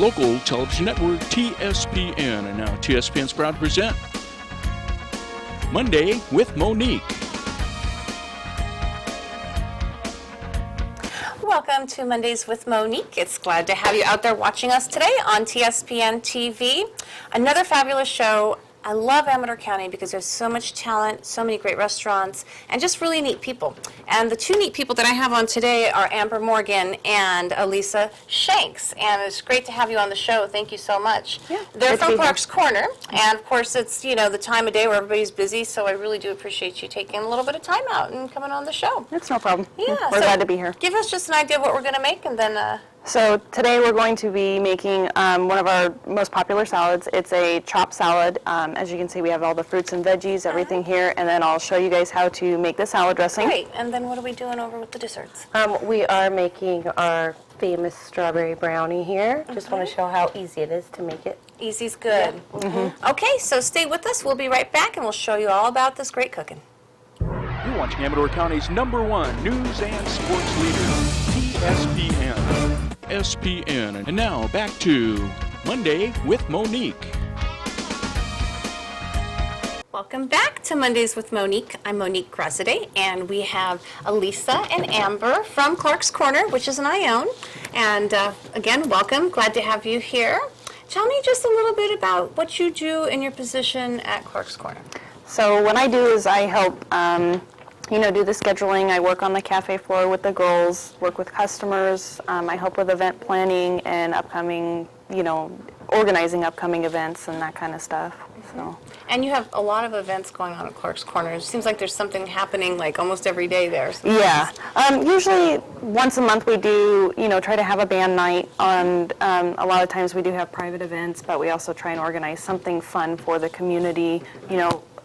Local television network TSPN, and now TSPN's proud to present Monday with Monique. Welcome to Mondays with Monique. It's glad to have you out there watching us today on TSPN TV. Another fabulous show. I love Amador County because there's so much talent, so many great restaurants, and just really neat people. And the two neat people that I have on today are Amber Morgan and Alisa Shanks. And it's great to have you on the show. Thank you so much. Yeah, They're from Clark's Corner, and of course it's, you know, the time of day where everybody's busy, so I really do appreciate you taking a little bit of time out and coming on the show. That's no problem. Yeah, We're glad to be here. Give us just an idea of what we're going to make, and then So today we're going to be making one of our most popular salads. It's a chopped salad. As you can see, we have all the fruits and veggies, everything here, and then I'll show you guys how to make the salad dressing. great. And then what are we doing over with the desserts? We are making our famous strawberry brownie here. Just want to show how easy it is to make it. Easy's good. Okay, so stay with us. We'll be right back, and we'll show you all about this great cooking. You're watching Amador County's #1 news and sports leader, TSPN. SPN. And now back to Monday with Monique. Welcome back to Mondays with Monique. I'm Monique Gresside, and we have Alisa and Amber from Clark's Corner, which is an I own. And again, welcome. Glad to have you here. Tell me just a little bit about what you do in your position at Clark's Corner. So what I do is I help, do the scheduling. I work on the cafe floor with the girls, work with customers. I help with event planning and upcoming, organizing upcoming events and that kind of stuff. So. And you have a lot of events going on at Clark's Corner. It seems like there's something happening like almost every day there. Yeah. Usually once a month we do, try to have a band night. And a lot of times we do have private events, but we also try and organize something fun for the community,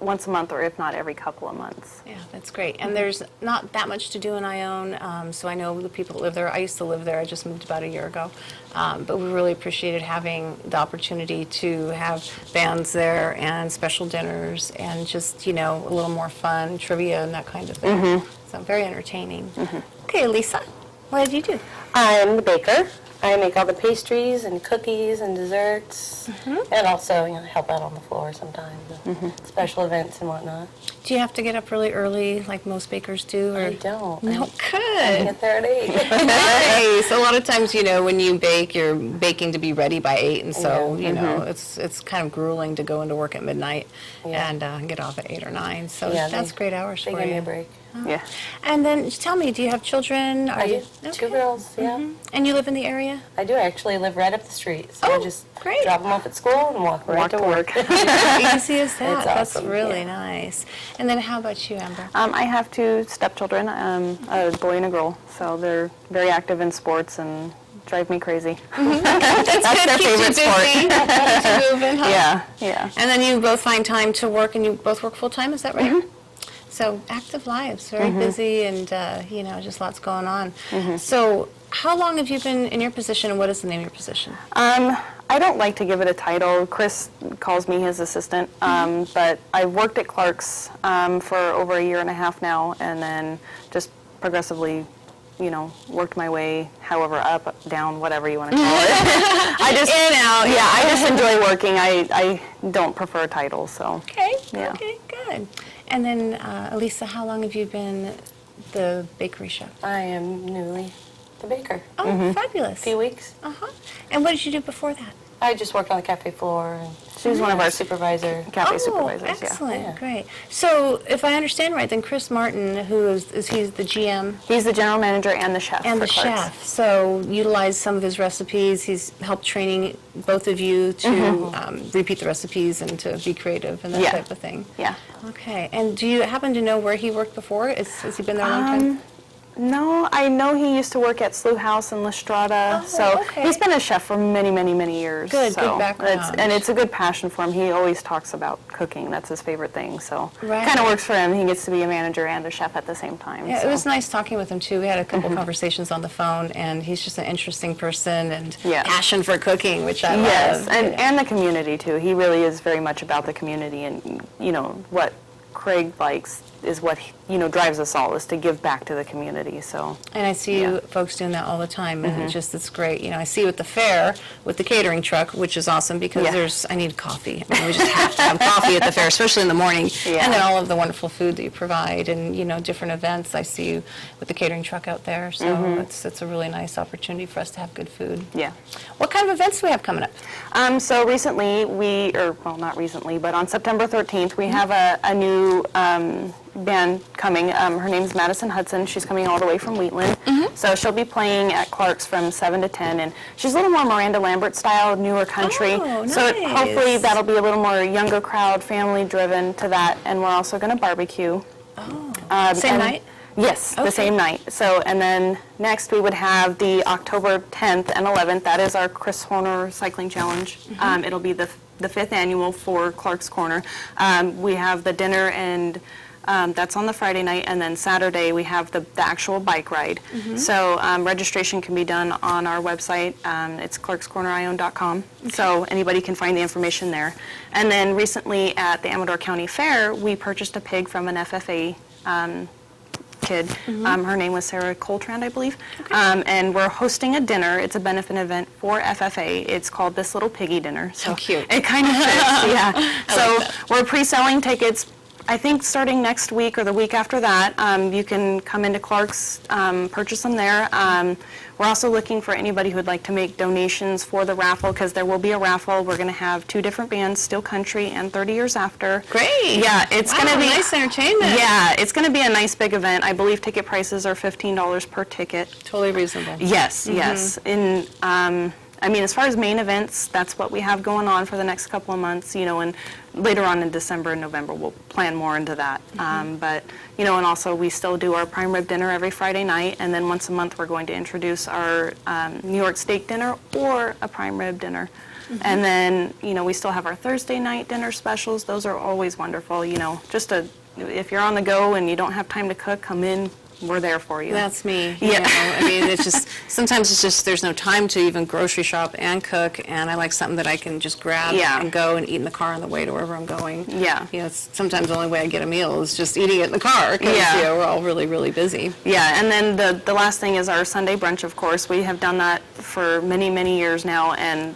once a month, or if not every couple of months. Yeah, that's great. And there's not that much to do in Ione, so I know the people that live there. I used to live there. I just moved about a year ago. But we really appreciated having the opportunity to have bands there and special dinners and just, a little more fun, trivia and that kind of thing. So very entertaining. Okay, Lisa, what did you do? I'm the baker. I make all the pastries and cookies and desserts, and also help out on the floor sometimes, special events and whatnot. Do you have to get up really early like most bakers do? Or? I don't. No, I good. get there at 8. Nice. A lot of times, when you bake, you're baking to be ready by 8, and so, it's kind of grueling to go into work at midnight and get off at 8 or 9. So that's great hours for you. They give me a break. Yeah. And then tell me, do you have children? I do. Okay. 2 girls, yeah. And you live in the area? I do. I actually live right up the street, so I just great. drop them off at school and walk right to work. Easy as that. It's That's awesome, really nice. And then how about you, Amber? I have 2 stepchildren, a boy and a girl, so they're very active in sports and drive me crazy. That's their favorite sport. Keeps you moving, huh? Yeah. And then you both find time to work, and you both work full-time, is that right? So active lives, very busy, and just lots going on. So how long have you been in your position, and what is the name of your position? I don't like to give it a title. Chris calls me his assistant, but I've worked at Clark's for over a year and a half now, and then just progressively, worked my way, however, up, down, whatever you want to call it. I just In and out. Yeah, I just enjoy working. I don't prefer titles, so. Okay. Yeah. Okay. Good. And then, Alisa, how long have you been the bakery chef? I am newly the baker. Oh, fabulous. A few weeks. And what did you do before that? I just worked on the cafe floor. And She was one of our supervisor. cafe supervisors. Excellent. Yeah. Great. So, if I understand right, then Chris Martin, who is he's the GM? He's the general manager and the chef. And for the Clark's. chef. So, utilize some of his recipes. He's helped training both of you to repeat the recipes and to be creative and that type of thing. Yeah. Okay. And do you happen to know where he worked before? Has he been there a long time? No, I know he used to work at Slough House in La Strada, so okay. he's been a chef for many, many, many years. Good so background. and it's a good passion for him. He always talks about cooking. That's his favorite thing, so Right. kind of works for him. He gets to be a manager and a chef at the same time. Yeah, so. it was nice talking with him too. We had a couple conversations on the phone, and he's just an interesting person and passion for cooking, which I Yes, love. and the community too. He really is very much about the community and what Craig likes. is what, drives us all, is to give back to the community, so. And I see you folks doing that all the time, and it's great. I see you at the fair with the catering truck, which is awesome because I need coffee. I mean, we just have to have coffee at the fair, especially in the morning. Yeah. And then all of the wonderful food that you provide, and different events. I see you with the catering truck out there, so it's a really nice opportunity for us to have good food. Yeah. What kind of events do we have coming up? So recently not recently, but on September 13th, we have a new band coming. Her name's Madison Hudson. She's coming all the way from Wheatland. So she'll be playing at Clark's from 7 to 10, and she's a little more Miranda Lambert style, newer country. Oh, nice. So hopefully that'll be a little more younger crowd, family driven to that, and we're also going to barbecue. Oh, same night? Yes, the same night. So, and then next we would have the October 10th and 11th. That is our Chris Horner Cycling Challenge. It'll be the 5th annual for Clark's Corner. We have the dinner, and that's on the Friday night, and then Saturday we have the actual bike ride. So registration can be done on our website. It's clarkscornerion.com, so anybody can find the information there. And then recently at the Amador County Fair, we purchased a pig from an FFA kid. Her name was Sarah Coltrand, I believe. And we're hosting a dinner. It's a benefit event for FFA. It's called This Little Piggy Dinner. So cute. It kind of fits, yeah. So we're pre-selling tickets, I think, starting next week or the week after that. You can come into Clark's, purchase them there. We're also looking for anybody who would like to make donations for the raffle, because there will be a raffle. We're going to have 2 different bands, Steel Country and 30 Years After. Great. Yeah, it's going to be nice entertainment. Yeah, it's going to be a nice big event. I believe ticket prices are $15 per ticket. Totally reasonable. Yes, yes. And as far as main events, that's what we have going on for the next couple of months, and later on in December and November, we'll plan more into that. But, and also we still do our prime rib dinner every Friday night, and then once a month we're going to introduce our New York steak dinner or a prime rib dinner. And then, we still have our Thursday night dinner specials. Those are always wonderful, if you're on the go and you don't have time to cook, come in. We're there for you. That's me. Yeah. It's just, sometimes it's just, there's no time to even grocery shop and cook, and I like something that I can just grab and go and eat in the car on the way to wherever I'm going. Yeah. It's sometimes the only way I get a meal is just eating it in the car, because we're all really, really busy. Yeah, and then the last thing is our Sunday brunch, of course. We have done that for many, many years now, and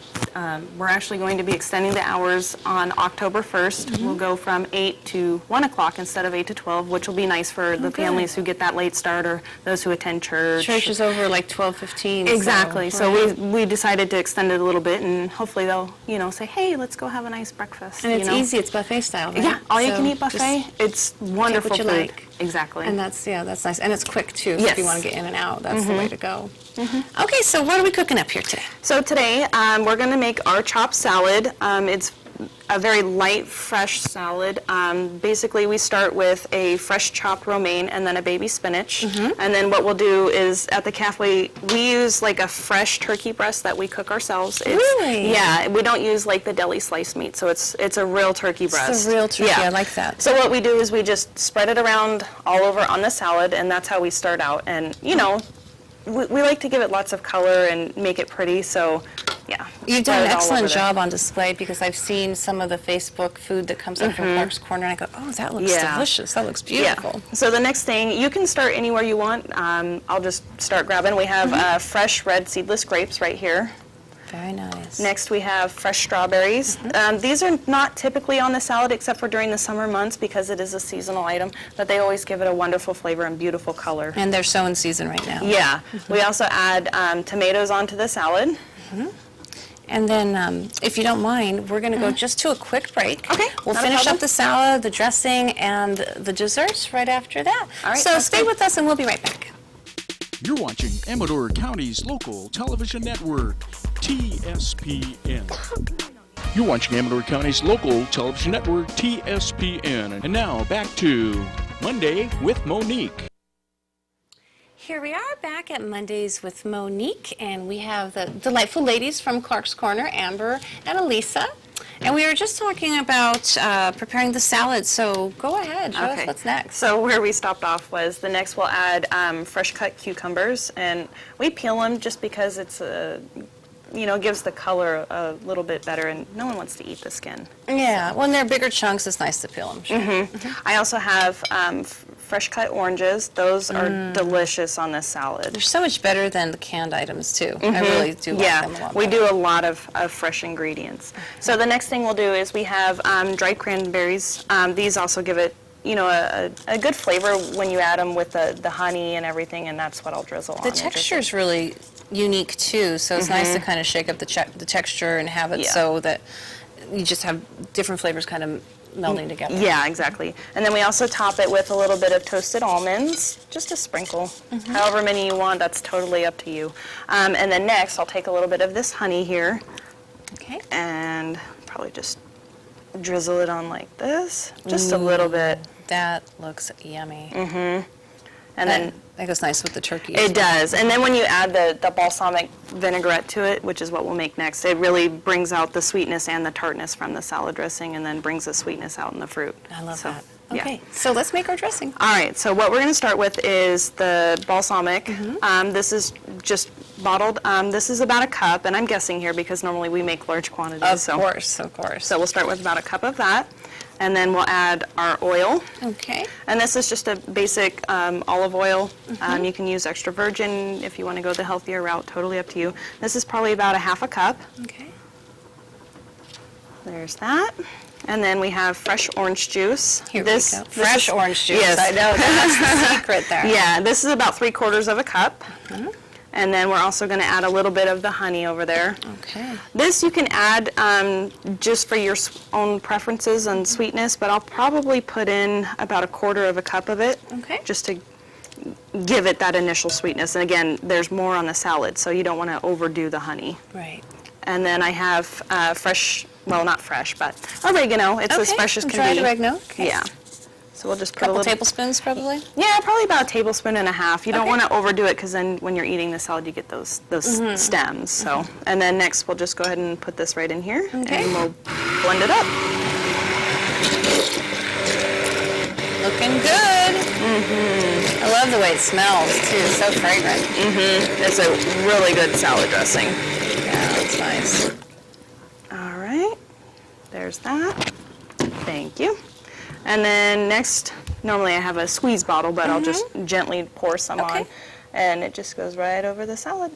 we're actually going to be extending the hours on October 1st. We'll go from 8 to 1 o'clock instead of 8 to 12, which will be nice for the families who get that late start, or those who attend church. Church is over like 12:15. Exactly. So we decided to extend it a little bit, and hopefully they'll say, hey, let's go have a nice breakfast. And it's easy. It's buffet style, right? Yeah, all you can eat buffet. It's wonderful what you food. like. Exactly. And that's nice. And it's quick too. So Yes. if you want to get in and out, that's the way to go. Okay, so what are we cooking up here today? So today we're going to make our chopped salad. It's a very light, fresh salad. Basically, we start with a fresh chopped romaine and then a baby spinach. And then what we'll do is at the cafe, we use like a fresh turkey breast that we cook ourselves. Really? Yeah, we don't use like the deli sliced meat, so it's a real turkey breast. It's a real turkey. Yeah. I like that. So what we do is we just spread it around all over on the salad, and that's how we start out. And we like to give it lots of color and make it pretty, so yeah. You've done an spread it all excellent over there. job on display, because I've seen some of the Facebook food that comes up from Clark's Corner, and I go, oh, that looks Yeah. delicious. That looks beautiful. Yeah. So the next thing, you can start anywhere you want. I'll just start grabbing. We have fresh red seedless grapes right here. Very nice. Next we have fresh strawberries. These are not typically on the salad except for during the summer months, because it is a seasonal item, but they always give it a wonderful flavor and beautiful color. And they're so in season right now. Yeah. We also add tomatoes onto the salad. And then, if you don't mind, we're going to go just to a quick break. Okay, We'll not a finish problem. up the salad, the dressing, and the desserts right after that. All right, so sounds stay good. with us, and we'll be right back. You're watching Amador County's local television network, TSPN. You're watching Amador County's local television network, TSPN. And now back to Monday with Monique. Here we are back at Mondays with Monique, and we have the delightful ladies from Clark's Corner, Amber and Alisa. And we were just talking about preparing the salad, so go ahead, show us what's next. So where we stopped off was the next we'll add fresh cut cucumbers, and we peel them just because it's gives the color a little bit better, and no one wants to eat the skin. Yeah, when they're bigger chunks, it's nice to peel them. Sure. I also have fresh cut oranges. Those are delicious on this salad. They're so much better than the canned items, too. I really do like them a lot we better. do a lot of fresh ingredients. So the next thing we'll do is we have dried cranberries. These also give it, a good flavor when you add them with the honey and everything, and that's what I'll drizzle on. The texture is really unique, too, so it's nice to kind of shake up the texture and have it so that you just have different flavors kind of melding together. Yeah, exactly. And then we also top it with a little bit of toasted almonds, just a sprinkle. However many you want, that's totally up to you. And then next, I'll take a little bit of this honey here. Okay. And probably just drizzle it on like this, just a little bit. That looks yummy. And then that goes nice with the turkey. it does. And then when you add the balsamic vinaigrette to it, which is what we'll make next, it really brings out the sweetness and the tartness from the salad dressing, and then brings the sweetness out in the fruit. I love So, that. yeah. Okay, so let's make our dressing. All right, so what we're going to start with is the balsamic. This is just bottled. This is about a cup, and I'm guessing here because normally we make large quantities. Of course, of course. So we'll start with about a cup of that, and then we'll add our oil. Okay. And this is just a basic olive oil. You can use extra virgin if you want to go the healthier route, totally up to you. This is probably about a half a cup. Okay. There's that. And then we have fresh orange juice. Here we go. Fresh orange juice. Yes. I know, that's the secret there. Yeah, this is about 3/4 of a cup. And then we're also going to add a little bit of the honey over there. Okay. This you can add just for your own preferences and sweetness, but I'll probably put in about 1/4 of a cup of it. Okay. Just to give it that initial sweetness. And again, there's more on the salad, so you don't want to overdo the honey. Right. And then I have fresh, well, not fresh, but oregano. It's as fresh as can dried be. oregano. Okay. Yeah. So we'll just put a Couple little. tablespoons, probably. Yeah, probably about a tablespoon and a half. You don't Okay. want to overdo it because then when you're eating the salad, you get those stems. So, and then next we'll just go ahead and put this right in here, Okay. and we'll blend it up. Looking good. I love the way it smells too. So fragrant. It's a really good salad dressing. Yeah, that's nice. All right, there's that. Thank you. And then next, normally I have a squeeze bottle, but I'll just gently pour some on, Okay. and it just goes right over the salad.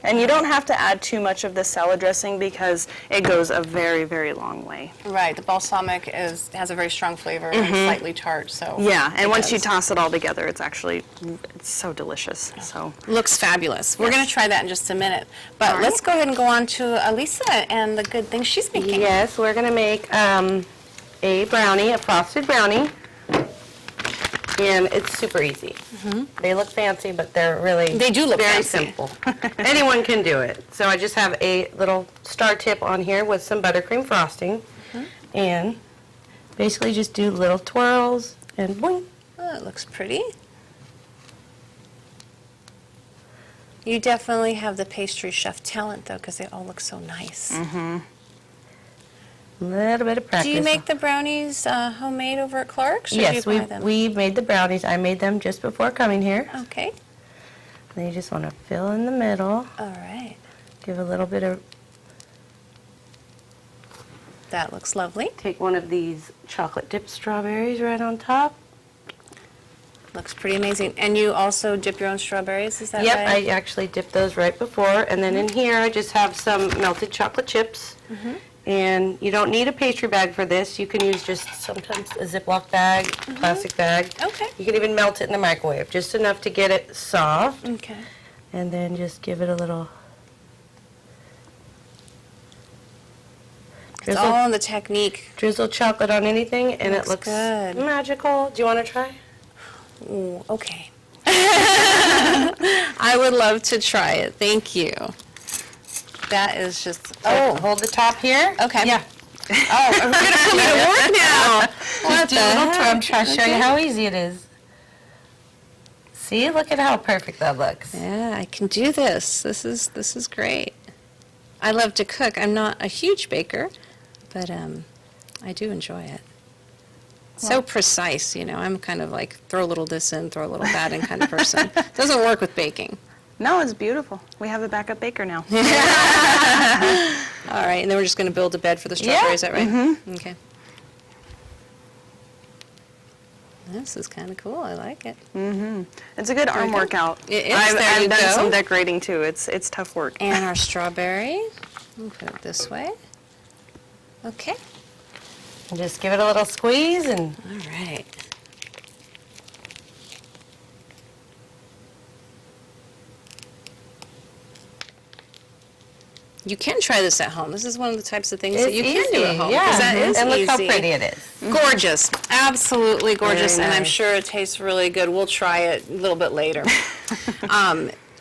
And you don't have to add too much of the salad dressing because it goes a very, very long way. Right. The balsamic has a very strong flavor and slightly tart. So Yeah, and it once you does. toss it all together, it's so delicious. So Looks fabulous. We're going to try that in just a minute. But All right. let's go ahead and go on to Alisa and the good things she's making. Yes, we're going to make a brownie, a frosted brownie. And it's super easy. They look fancy, but they're really They do look very fancy. simple. Anyone can do it. So I just have a little star tip on here with some buttercream frosting. And basically just do little twirls and boing. Oh, it looks pretty. You definitely have the pastry chef talent, though, because they all look so nice. A little bit of practice. Do you make the brownies homemade over at Clark's, or Yes, do you buy them? we made the brownies. I made them just before coming here. Okay. Then you just want to fill in the middle. All right. Give a little bit of, That looks lovely. take one of these chocolate dipped strawberries right on top. Looks pretty amazing. And you also dip your own strawberries, is that Yep, right? I actually dipped those right before. And then in here, I just have some melted chocolate chips. And you don't need a pastry bag for this. You can use just sometimes a Ziploc bag, plastic bag. Okay. You can even melt it in the microwave, just enough to get it soft. Okay. And then just give it a little It's all in the technique. drizzle chocolate on anything, and it Looks looks good. magical. Do you want to try? Ooh, okay. I would love to try it. Thank you. That is just, Hold the top here. Okay. Yeah. oh, we're going to put me to work now. What Do a little twirl. I'm trying to show you Okay. how easy it is. See, look at how perfect that looks. Yeah, I can do this. This is great. I love to cook. I'm not a huge baker, but I do enjoy it. So precise, I'm kind of like throw a little this in, throw a little that in kind of person. Doesn't work with baking. No, it's beautiful. We have a backup baker now. All right, and then we're just going to build a bed for the strawberries, is that right? Mm-hmm. Okay. This is kind of cool. I like it. It's a good arm workout. It is. I've done some decorating too. It's tough work. And our strawberry. We'll put it this way. Okay. And just give it a little squeeze and... All right. You can try this at home. This is one of the types of things that you can do at home. Yeah, 'cause that is and look how easy. pretty it is. Gorgeous. Absolutely gorgeous. Very And I'm nice. sure it tastes really good. We'll try it a little bit later.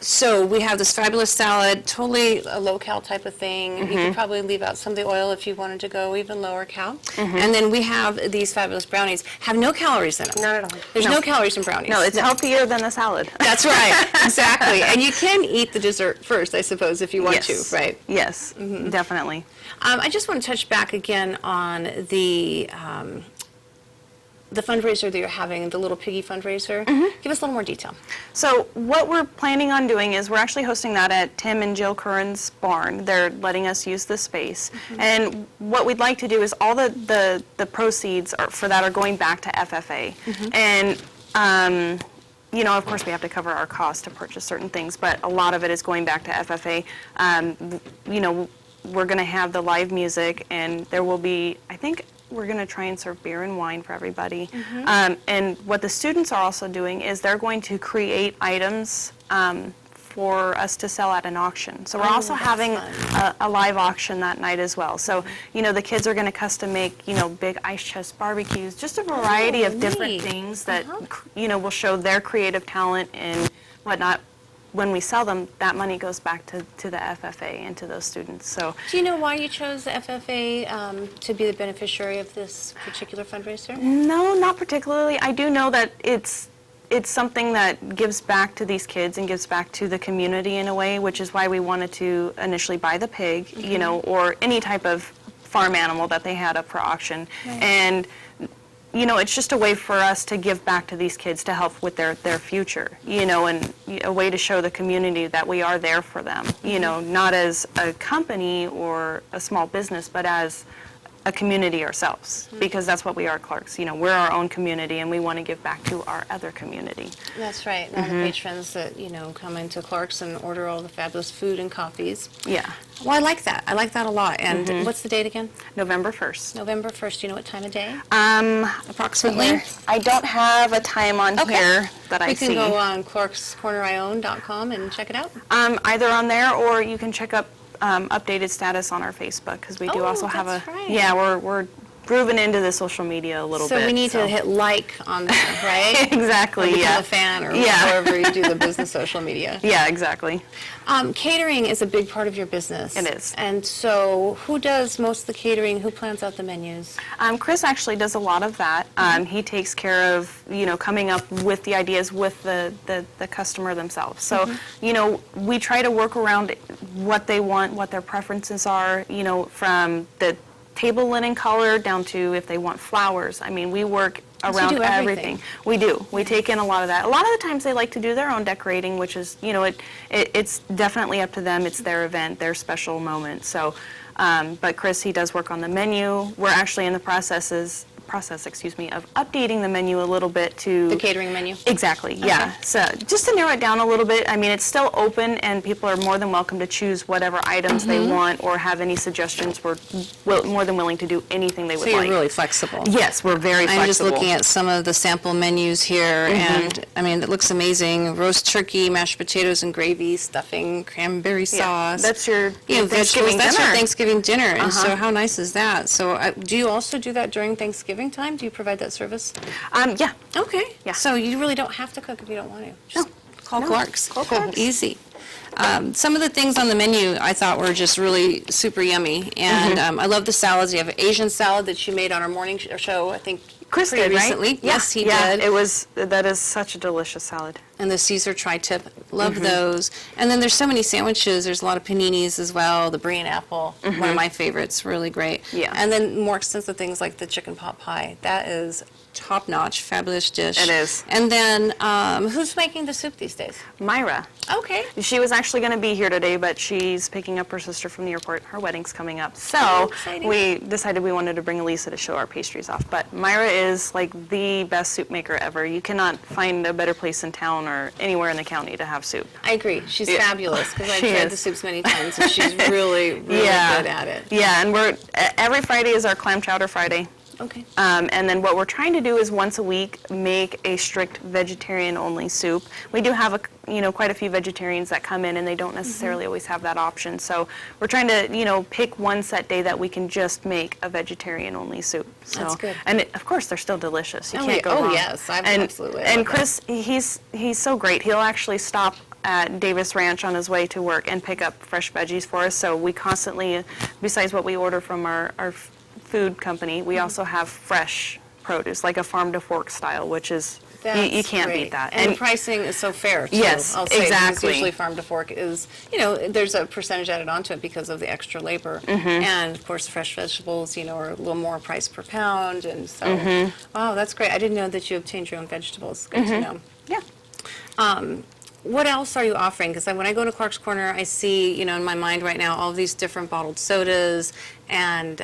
So we have this fabulous salad, totally a low-cal type of thing. You could probably leave out some of the oil if you wanted to go even lower cal. And then we have these fabulous brownies. Have no calories in them. Not at all. There's no calories in brownies. No, it's healthier than the salad. That's right. Exactly. And you can eat the dessert first, I suppose, if you want Yes. to, right? Yes, definitely. I just want to touch back again on the fundraiser that you're having, the Little Piggy fundraiser. Give us a little more detail. So what we're planning on doing is we're actually hosting that at Tim and Jill Curran's barn. They're letting us use the space. And what we'd like to do is all the proceeds for that are going back to FFA. And you know, of course, we have to cover our costs to purchase certain things, but a lot of it is going back to FFA. You know, we're going to have the live music, and there will be, I think, we're going to try and serve beer and wine for everybody. And what the students are also doing is they're going to create items for us to sell at an auction. So we're also having a live auction that night as well. So, you know, the kids are going to custom make, you know, big ice chest barbecues, just a variety of different neat. things that, you know, will show their creative talent and whatnot. When we sell them, that money goes back to the FFA and to those students. So, Do you know why you chose the FFA to be the beneficiary of this particular fundraiser? no, not particularly. I do know that it's something that gives back to these kids and gives back to the community in a way, which is why we wanted to initially buy the pig, you know, or any type of farm animal that they had up for auction. And you know, it's just a way for us to give back to these kids to help with their future, you know, and a way to show the community that we are there for them, you know, not as a company or a small business, but as a community ourselves, because that's what we are, Clark's. You know, we're our own community, and we want to give back to our other community. That's right. And all the patrons that, you know, come into Clark's and order all the fabulous food and coffees. Yeah, Well, I like that. I like that a lot. And what's the date again? November 1st. November 1st. Do you know what time of day? Approximately. I don't have a time on here that I see. You can go on clarkscornerion.com and check it out. Either on there, or you can check up updated status on our Facebook, because we do Oh, also have that's right. Yeah, we're grooving into the social media a little bit. So we need to hit like on there, right? Exactly, Or become yeah. a fan, or Yeah. however you do the business social media. Yeah, exactly. Catering is a big part of your business. It is. And so who does most of the catering? Who plans out the menus? Chris actually does a lot of that. He takes care of, you know, coming up with the ideas with the customer themselves. So, you know, we try to work around what they want, what their preferences are, you know, from the table linen color down to if they want flowers. I mean, we work around do everything. everything. We do. We take in a lot of that. A lot of the times they like to do their own decorating, which is, you know, it's definitely up to them. It's their event, their special moment. So, but Chris, he does work on the menu. We're actually in the process, of updating the menu a little bit to... The catering menu? Exactly, yeah. So just to narrow it down a little bit, I mean, it's still open, and people are more than welcome to choose whatever items they want or have any suggestions. We're more than willing to do anything they would So like. you're really flexible. Yes, we're very flexible. I'm just looking at some of the sample menus here, and I mean, it looks amazing. Roast turkey, mashed potatoes and gravy, stuffing, cranberry sauce. That's your You know, Thanksgiving vegetables. That's your dinner. Thanksgiving dinner. And so how nice is that? So do you also do that during Thanksgiving time? Do you provide that service? Yeah. Okay. Yeah. So you really don't have to cook if you don't want to. Just call No. Clark's. Call Clark's. Easy. Some of the things on the menu I thought were just really super yummy. And I love the salads. You have an Asian salad that you made on our morning show, I think, Chris pretty did, right? recently. Yeah. Yes, he Yeah, did. that is such a delicious salad. and the Caesar tri-tip. Love those. And then there's so many sandwiches. There's a lot of paninis as well. The brie and apple, one of my favorites, really great. Yeah. And then more extensive things like the chicken pot pie. That is top-notch, fabulous dish. It is. And then who's making the soup these days? Myra. Okay. She was actually going to be here today, but she's picking up her sister from the airport. Her wedding's coming up. So exciting. we decided we wanted to bring Alisa to show our pastries off. But Myra is like the best soup maker ever. You cannot find a better place in town or anywhere in the county to have soup. I agree. She's fabulous because I've She tried is. the soups many times, and she's really, really good at it. Yeah, and we're every Friday is our clam chowder Friday. Okay. And then what we're trying to do is once a week make a strict vegetarian-only soup. We do have quite a few vegetarians that come in, and they don't necessarily always have that option. So we're trying to pick one set day that we can just make a vegetarian-only soup. So, That's good. And of course, they're still delicious. You can't go wrong. Yes, absolutely. And Chris, he's so great. He'll actually stop at Davis Ranch on his way to work and pick up fresh veggies for us. So we constantly, besides what we order from our food company, we also have fresh produce, like a farm-to-fork style, which is, you can't beat that. And the pricing is so fair, too. Yes, I'll say, exactly. because usually farm to fork is, there's a percentage added onto it because of the extra labor. And, of course, fresh vegetables, are a little more price per pound. And so, wow, that's great. I didn't know that you obtained your own vegetables. Good to know. Yeah. What else are you offering? Because when I go to Clark's Corner, I see, in my mind right now, all of these different bottled sodas and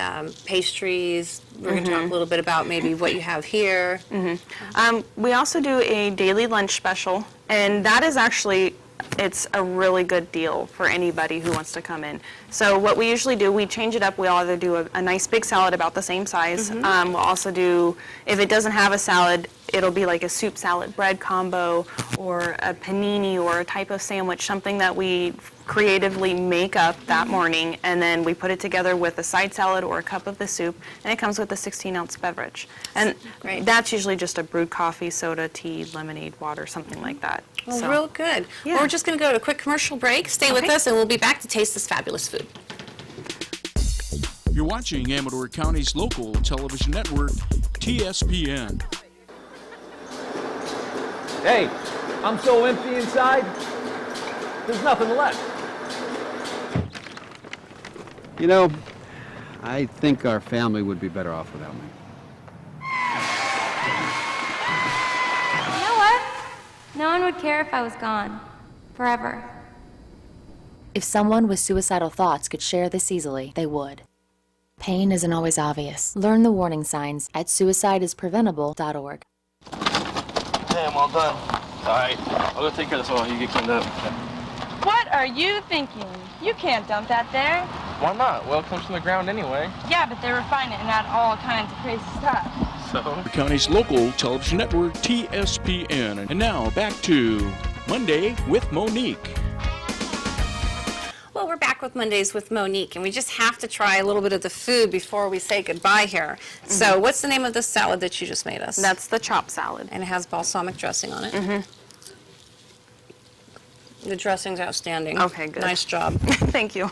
pastries. We're going to talk a little bit about maybe what you have here. We also do a daily lunch special, and that is actually, it's a really good deal for anybody who wants to come in. So what we usually do, we change it up. We'll either do a nice big salad about the same size. We'll also do, if it doesn't have a salad, it'll be like a soup salad bread combo or a panini or a type of sandwich, something that we creatively make up that morning, and then we put it together with a side salad or a cup of the soup, and it comes with a 16-ounce beverage. And Great. that's usually just a brewed coffee, soda, tea, lemonade, water, something like that. Well, So- real good. Yeah. Well, we're just going to go to a quick commercial break. Stay with Okay. us, and we'll be back to taste this fabulous food. You're watching Amador County's local television network, TSPN. Hey, I'm so empty inside, there's nothing left. I think our family would be better off without me. You know what? No one would care if I was gone. Forever. If someone with suicidal thoughts could share this easily, they would. Pain isn't always obvious. Learn the warning signs at suicidespreventable.org. Hey, I'm all done. All right, I'll go take care of this while you get cleaned up. What are you thinking? You can't dump that there. Why not? Well, it comes from the ground anyway. Yeah, but they refine it and add all kinds of crazy stuff. So? The county's local television network, TSPN. And now back to Monday with Monique. Well, we're back with Mondays with Monique, and we just have to try a little bit of the food before we say goodbye here. So what's the name of the salad that you just made us? That's the chopped salad. And it has balsamic dressing on it. The dressing's outstanding. Okay, good. Nice job. Thank you.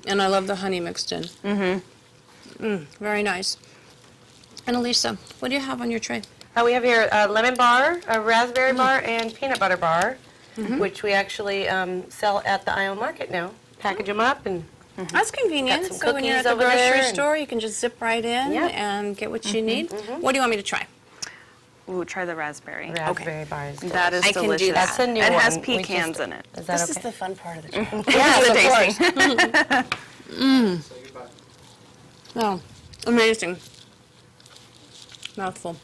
And I love the honey mixed in. Very nice. And Alisa, what do you have on your tray? We have here a lemon bar, a raspberry bar, and peanut butter bar, which we actually sell at the Iowa Market now. Package them up and That's convenient. Got some So when you're at cookies the over there grocery and- store, you can just zip right in Yeah. and get what you need. What do you want me to try? Ooh, try the raspberry. raspberry bars. That is I can do delicious. that. That's a new It one. has We pecans just- in it. Is that This okay? is the fun part of the trip. Yes, of tasting. Oh, amazing. Mouthful.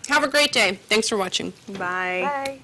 Have a great day. Thanks for watching. Bye. Bye.